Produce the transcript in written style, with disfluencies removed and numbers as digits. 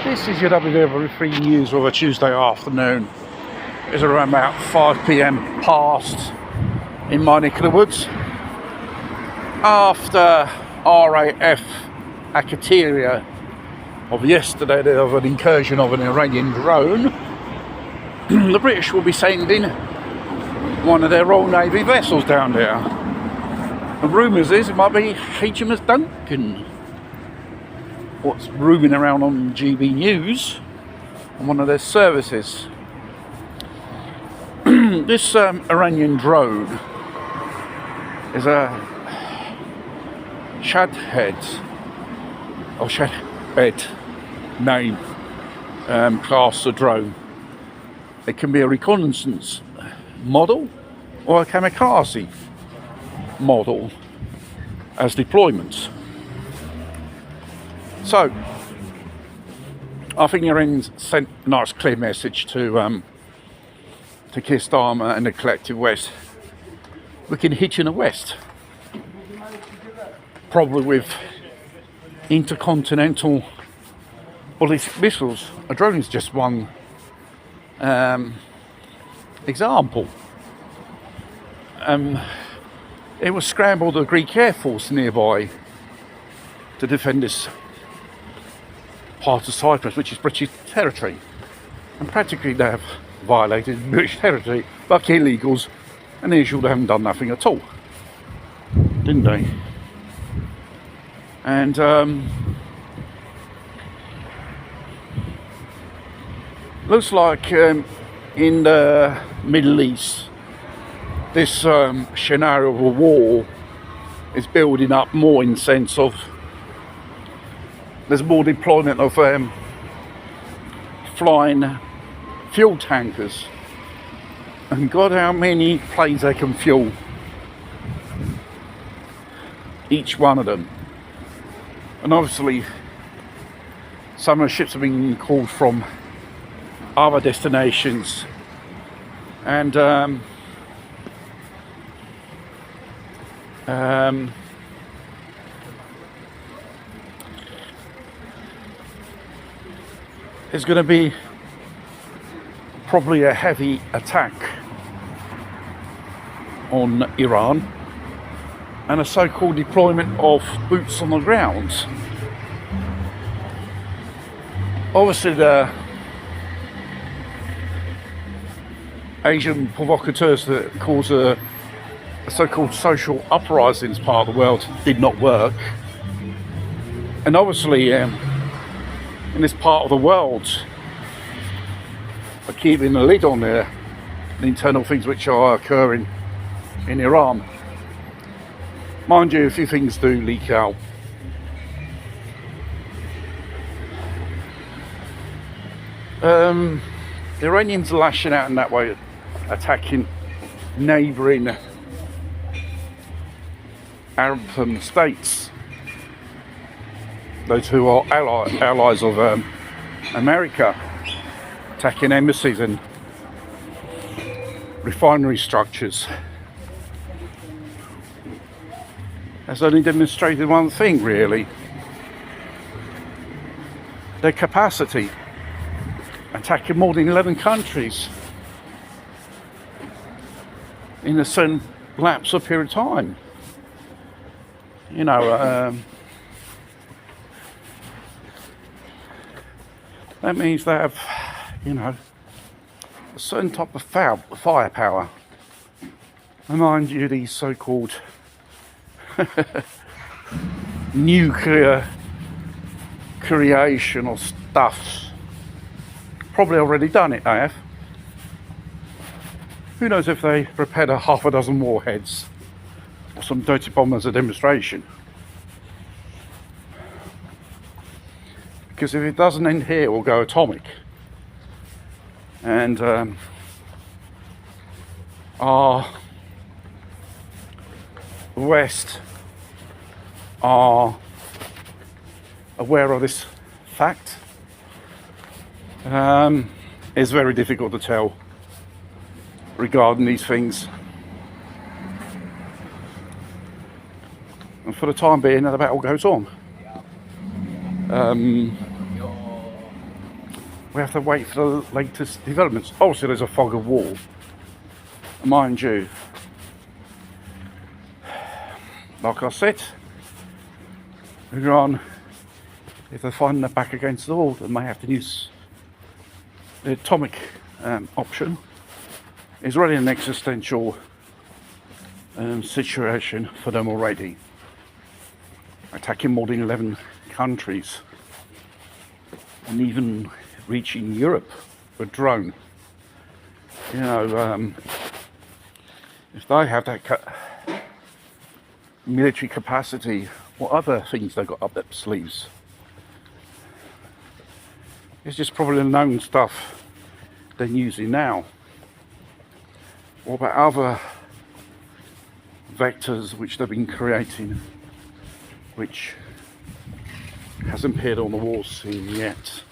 This is your WW3 News of a Tuesday afternoon. It's around about 5 p.m. past in my neck of the woods. After RAF Akateria of yesterday, there was an incursion of an Iranian drone. The British will be sending one of their Royal Navy vessels down there. The rumours is it might be HMS Duncan. What's roaming around on GB News on one of their services. This Iranian drone is a Shadhead name class of drone. It can be a reconnaissance model or a kamikaze model as deployments. So, I think the Iranians sent a nice clear message to Keir Starmer and the collective West. We can hit you in the West. Probably with intercontinental ballistic missiles. A drone is just one example. It was scrambled the Greek Air Force nearby to defend this part of Cyprus, which is British territory, and practically they have violated British territory, like illegals, and as usual they haven't done nothing at all, didn't they? And looks like in the Middle East this scenario of a war is building up more in the sense of there's more deployment of flying fuel tankers, and God, how many planes they can fuel each one of them. And obviously some of the ships have been called from other destinations, and there's going to be probably a heavy attack on Iran and a so-called deployment of boots on the ground. Obviously the Asian provocateurs that cause a so-called social uprisings part of the world did not work, and obviously in this part of the world are keeping a lid on the internal things which are occurring in Iran. Mind you, a few things do leak out. The Iranians are lashing out in that way, attacking neighbouring Arab states, those who are allies of America, attacking embassies and refinery structures. Has only demonstrated one thing, really: their capacity, attacking more than 11 countries in a certain lapse of period of time. You know, that means they have, you know, a certain type of firepower. And mind you, these so-called nuclear creation or stuffs probably already done it, they have. Who knows if they prepared a half a dozen warheads or some dirty bomb as a demonstration. Because if it doesn't end here, it will go atomic. And our West are aware of this fact. It's very difficult to tell regarding these things. And for the time being, the battle goes on. we have to wait for the latest developments. Obviously, there's a fog of war, mind you. Like I said, Iran, if they find their back against the wall, they may have to use the atomic option. It's really an existential situation for them already, attacking more than 11 countries and even reaching Europe with drone. You know, if they have that military capacity, what other things they got up their sleeves? It's just probably known stuff they're using now. What about other vectors which they've been creating, which hasn't appeared on the war scene yet?